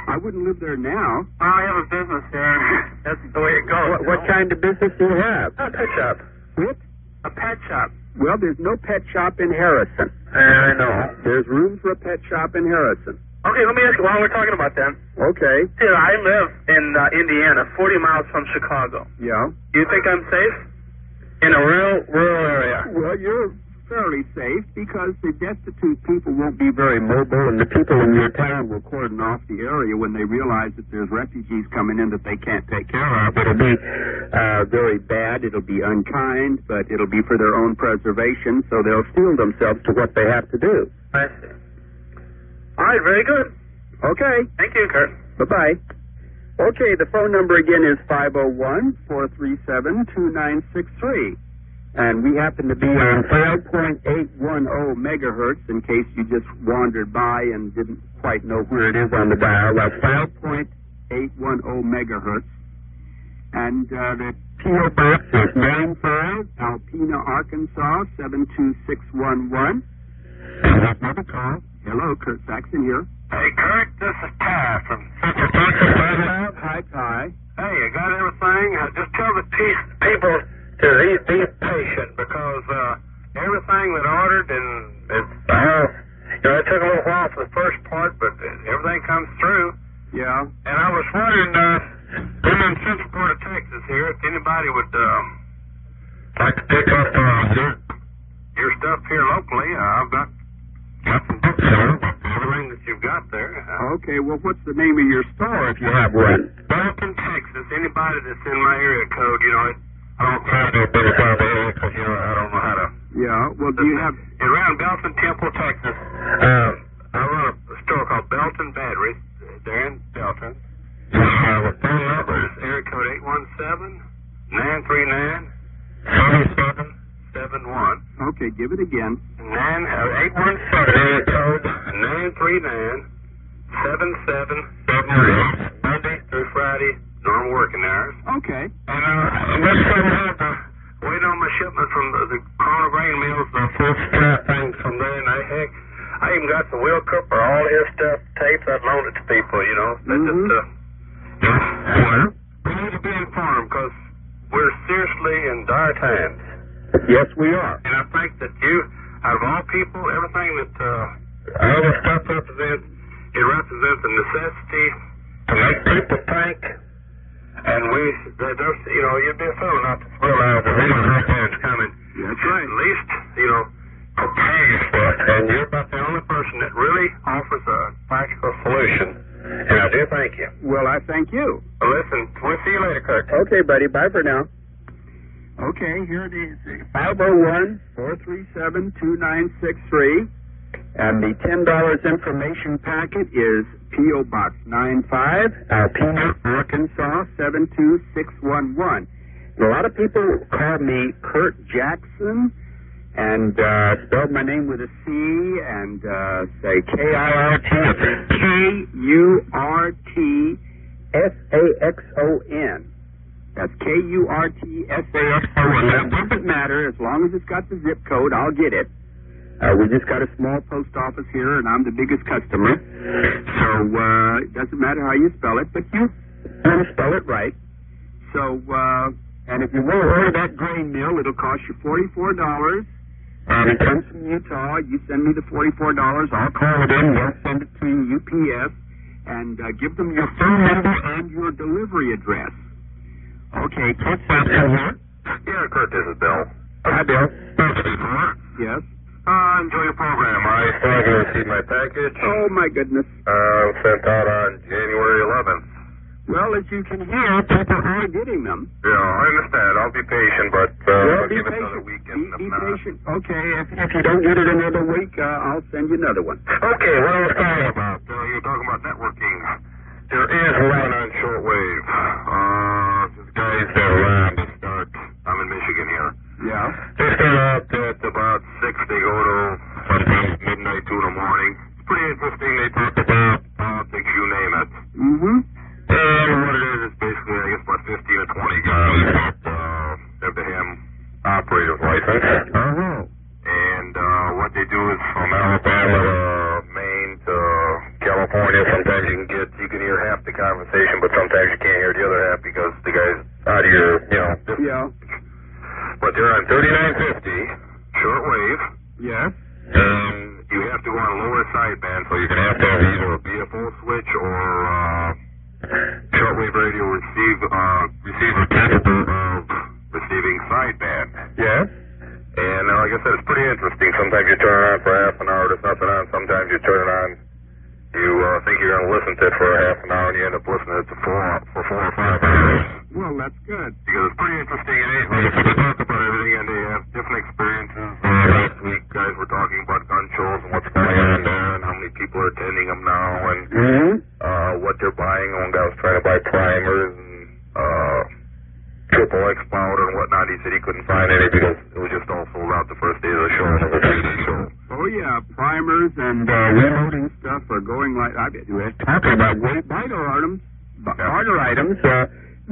I wouldn't live there now. I have a business there. That's the way it goes. What kind of business do you have? A pet shop. What? A pet shop. Well, there's no pet shop in Harrison. I know. There's room for a pet shop in Harrison. Okay, let me ask you while we're talking about that. Okay. See, I live in Indiana, 40 miles from Chicago. Yeah. Do you think I'm safe? In a rural area. Well, you're fairly safe because the destitute people won't be very mobile, and the people in your town will cordon off the area when they realize that there's refugees coming in that they can't take care of. It'll be very bad. It'll be unkind, but it'll be for their own preservation, so they'll steel themselves to what they have to do. I see. All right, very good. Okay. Thank you, Kurt. Bye-bye. Okay, the phone number again is 501-437-2963. And we happen to be on 5.810 megahertz, in case you just wandered by and didn't quite know where it is on the dial. That's 5.810 megahertz. And the P.O. Box is 95, Alpena, Arkansas, 72611. That's another call. Hello, Kurt Saxon here. Hey, Kurt, this is Ty from Central Texas. Hi, Ty. Hey, you got everything? Just tell the people to be patient, because everything that ordered, and it took a little while for the first part, but everything comes through. Yeah. And I was wondering, I'm in Central part of Texas here, if anybody would like to pick up your stuff here locally. I've got some books here, everything that you've got there. Okay, well, what's the name of your store if you have one? Belton, Texas. Anybody that's in my area code, I don't try to be a part of the area because, I don't know how to. Yeah, well, do you have... Around Belton, Temple, Texas, I run a store called Belton Batteries. They're in Belton. The phone number is area code 817-939-7771. Okay, give it again. 817, area code 939-7771. Monday through Friday, normal working hours. Okay. And let's say I have to wait on my shipment from the Corner Grain Mills, the full scrap things from there, and I even got the Will Cooper, all his stuff, tapes, I loaned it to people, They we need to be informed, because we're seriously in dire times. Yes, we are. And I think that you, out of all people, everything that all this stuff represents, it represents a necessity to make people think. And you'd be a fool not to realize that these hurricanes coming. That's right. At least, prepare yourself. And you're about the only person that really offers a practical solution. And I do thank you. Well, I thank you. Well, listen, we'll see you later, Kirk. Okay, buddy. Bye for now. Okay, here it is. 501-437-2963. And the $10 information packet is P.O. Box 95, Alpena, Arkansas, 72611. And a lot of people call me Kurt Jackson and spell my name with a C and say K-I-R-T, K-U-R-T-S-A-X-O-N. That's K-U-R-T-S-A-X-O-N. That doesn't matter. As long as it's got the zip code, I'll get it. We just got a small post office here, and I'm the biggest customer. So it doesn't matter how you spell it, but you want to spell it right. So, and if you want to order that grain mill, it'll cost you $44. It comes from Utah. You send me the $44. I'll call it in. They'll send it to you, UPS, and give them your phone number and your delivery address. Okay, Kurt Saxon here. Yeah, Kurt, this is Bill. Hi, Bill. Yes. Enjoy your program. I still haven't received my package. Oh, my goodness. Sent out on January 11th. Well, as you can hear, people are getting them. Yeah, I understand. I'll be patient, but well, give it it another week. Be patient. Okay, if you don't get it another week, I'll send you another one. Okay, what I was talking about, you're talking about networking. There is one on shortwave. This guy rallies that around to start. I'm in Michigan here. Yeah. They start out at about 6. They go to sometimes midnight, 2 in the morning. It's pretty interesting. They talk about politics, you name it. Mm-hmm. And what it is basically, I guess, about 15 or 20 guys that have the ham operator's license. And what they do is from Alabama to Maine to California, sometimes you can hear half the conversation, but sometimes you can't hear the other half because the guy's out of your, Yeah. But they're on 3950, shortwave. Yes. And you have to go on a lower sideband, so you're going to have either a BFO switch or shortwave radio receiver capable of receiving sideband. Yes. And like I said, it's pretty interesting. Sometimes you turn it on for half an hour, there's nothing on. Sometimes you turn it on, you think you're going to listen to it for a half an hour, and you end up listening to it for 4 or 5 hours. Well, that's good. Because it's pretty interesting. Like I said, they talk about everything, and they have different experiences. Last week, guys were talking about gun shows and what's going on there, and how many people are attending them now, and what they're buying. One guy was trying to buy primers and triple X powder and whatnot. He said he couldn't find any because it was just all sold out the first day of the show, and it was a 3-day show. Oh, yeah. Primers and reloading stuff are going like... We're talking about barter items.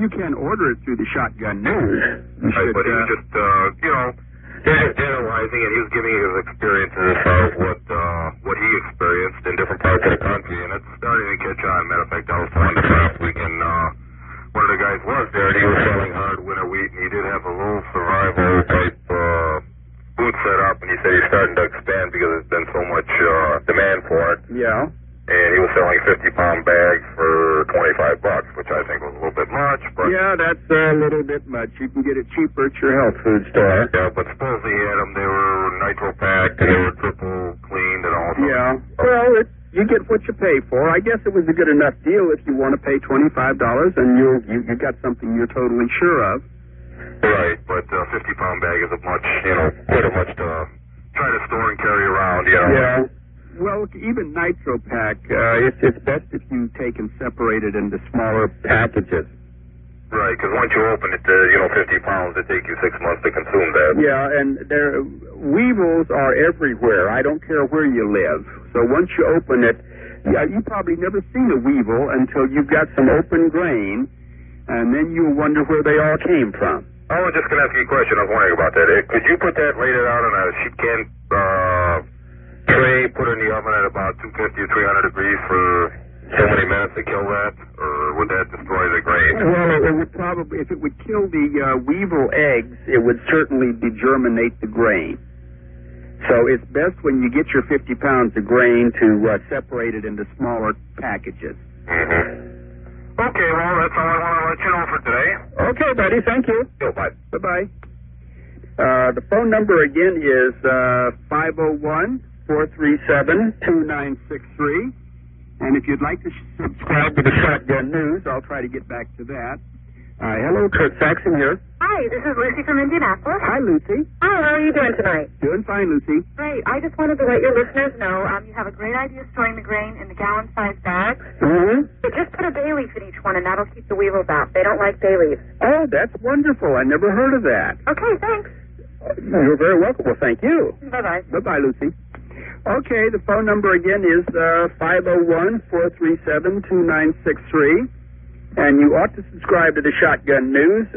You can order it through the Shotgun News. Right, but he was just, generalizing, and he was giving his experiences as far as what he experienced in different parts of the country, and it's starting to catch on. Matter of fact, I was telling this last week, and one of the guys was there, and he was selling hard winter wheat, and he did have a little survival type booth set up, and he said he's starting to expand because there's been so much demand for it. Yeah. And he was selling 50-pound bags for $25, which I think was a little bit much. But yeah, that's a little bit much. You can get it cheaper at your health food store. Yeah, but supposedly he had them. They were nitro-packed, and they were triple cleaned and all. Yeah. Well, you get what you pay for. I guess it was a good enough deal if you want to pay $25 and you got something you're totally sure of. Right, but a 50-pound bag is quite a much to try to store and carry around. Yeah. Well, even Nitro Pack, it's best if you take and separate it into smaller packages. Right, because once you open it, 50 pounds, it takes you 6 months to consume that. Yeah, and weevils are everywhere. I don't care where you live. So once you open it, you probably never seen a weevil until you've got some open grain, and then you'll wonder where they all came from. I was just going to ask you a question. I was wondering about that. Could you put that, laid it out on a sheet can tray, put it in the oven at about 250 or 300 degrees for so many minutes to kill that, or would that destroy the grain? Well, it would probably, if it would kill the weevil eggs, it would certainly degerminate the grain. So it's best when you get your 50 pounds of grain to separate it into smaller packages. Okay, well, that's all I want to let you know for today. Okay, buddy, thank you. Bye. Bye-bye. The phone number again is 501-437-2963. And if you'd like to subscribe to the Shotgun News, I'll try to get back to that. Hello, Kurt Saxon here. Hi, this is Lucy from Indianapolis. Hi, Lucy. Hi, how are you doing tonight? Doing fine, Lucy. Great. I just wanted to let your listeners know you have a great idea storing the grain in the gallon-sized bags. But just put a bay leaf in each one, and that'll keep the weevils out. They don't like bay leaves. Oh, that's wonderful. I never heard of that. Okay, thanks. You're very welcome. Well, thank you. Bye-bye. Bye-bye, Lucy. Okay, the phone number again is 501-437-2963. And you ought to subscribe to the Shotgun News.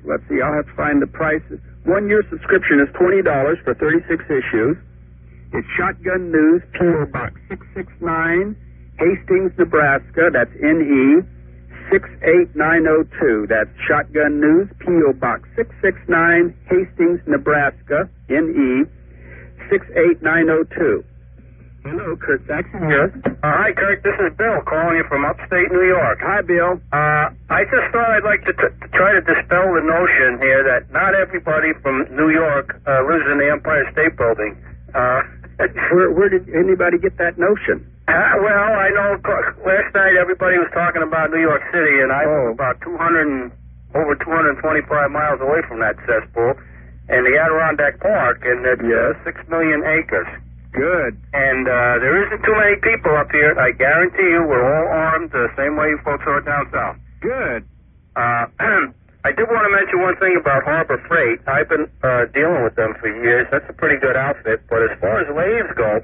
Let's see, I'll have to find the prices. 1-year subscription is $20 for 36 issues. It's Shotgun News, P.O. Box 669, Hastings, Nebraska. That's NE 68902. That's Shotgun News, P.O. Box 669, Hastings, Nebraska. NE 68902. Hello, Kurt Saxon here. Hi, Kurt. This is Bill calling you from upstate New York. Hi, Bill. I just thought I'd like to try to dispel the notion here that not everybody from New York lives in the Empire State Building. Where did anybody get that notion? Well, I know last night everybody was talking about New York City, and I was about over 225 miles away from that cesspool, in the Adirondack Park, and it's 6 million acres. Good. And there isn't too many people up here. I guarantee you we're all armed the same way you folks are down south. Good. I did want to mention one thing about Harbor Freight. I've been dealing with them for years. That's a pretty good outfit. But as far as lathes go,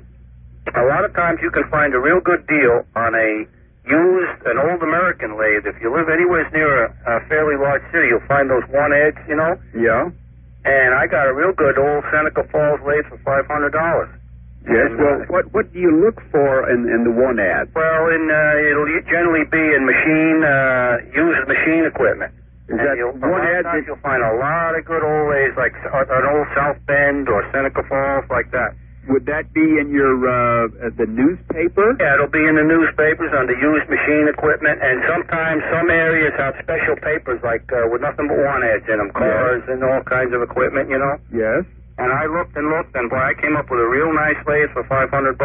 a lot of times you can find a real good deal on an old American lathe. If you live anywhere near a fairly large city, you'll find those one edge, you know? Yeah. And I got a real good old Seneca Falls lathe for $500. Yes. Well, what do you look for in the one ad? Well, it'll generally be in used machine equipment. Is that one ad that you'll find a lot of good old lathes, like an old South Bend or Seneca Falls, like that. Would that be in your the newspaper? Yeah, it'll be in the newspapers under used machine equipment, and sometimes some areas have special papers like with nothing but one edge in them, cars and all kinds of equipment, you know. Yes. And I looked, and boy, I came up with a real nice lathe for $500.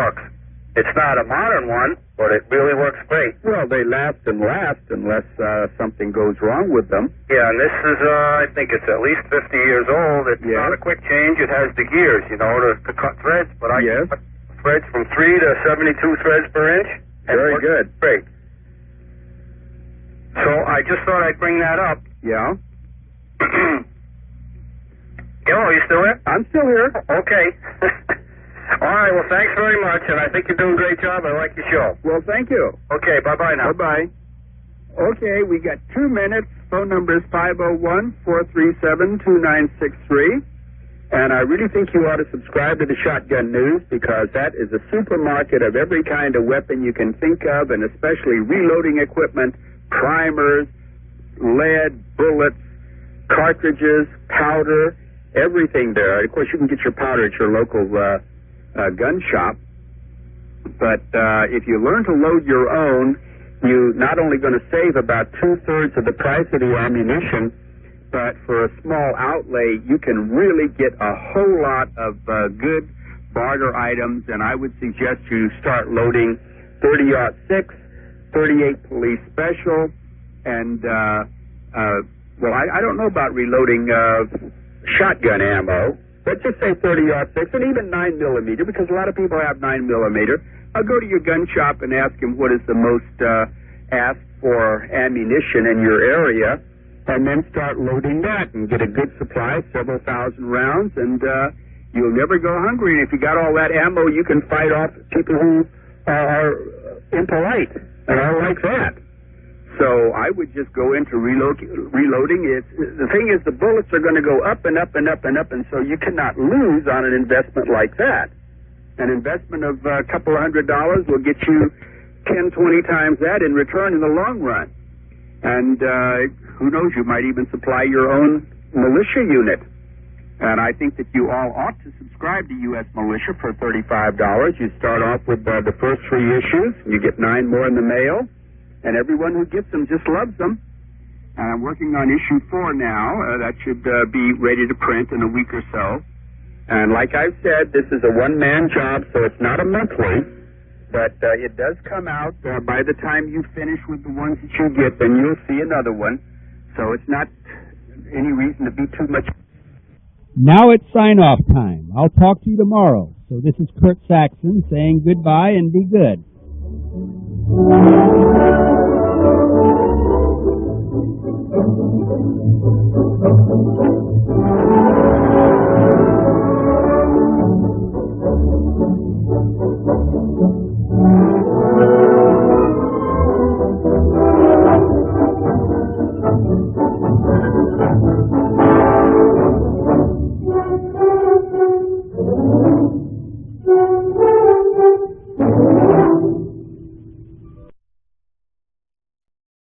It's not a modern one, but it really works great. Well, they last unless something goes wrong with them. Yeah, and this is, I think it's at least 50 years old. It's not a quick change. It has the gears, you know, to cut threads. But I can cut threads from 3 to 72 threads per inch. Very good. Great. So I just thought I'd bring that up. Yeah. Hello, are you still there? I'm still here. Okay. All right, well, thanks very much, and I think you're doing a great job. I like your show. Well, thank you. Okay, bye-bye now. Bye-bye. Okay, we got 2 minutes. Phone number is 501-437-2963. And I really think you ought to subscribe to the Shotgun News, because that is a supermarket of every kind of weapon you can think of, and especially reloading equipment, primers, lead, bullets, cartridges, powder, everything there. Of course, you can get your powder at your local gun shop. But if you learn to load your own, you're not only going to save about 2/3 of the price of the ammunition, but for a small outlay, you can really get a whole lot of good barter items. And I would suggest you start loading 30-06, 38 Police Special, and well, I don't know about reloading shotgun ammo, but just say 30-06 and even 9mm, because a lot of people have 9mm. I'll go to your gun shop and ask him what is the most asked for ammunition in your area, and then start loading that and get a good supply, several thousand rounds, and you'll never go hungry. And if you got all that ammo, you can fight off people who are impolite and are like that. So I would just go into reloading. The thing is, the bullets are going to go up and up and up and up, and so you cannot lose on an investment like that. An investment of a couple of $100 will get you 10, 20 times that in return in the long run. And who knows, you might even supply your own militia unit. And I think that you all ought to subscribe to U.S. Militia for $35. You start off with the first 3 issues. You get 9 more in the mail. And everyone who gets them just loves them. And I'm working on issue 4 now. That should be ready to print in a week or so. And like I've said, this is a one-man job, so it's not a monthly. But it does come out by the time you finish with the ones that you get, then you'll see another one. So it's not any reason to be too much. Now it's sign-off time. I'll talk to you tomorrow. So this is Kurt Saxon saying goodbye and be good.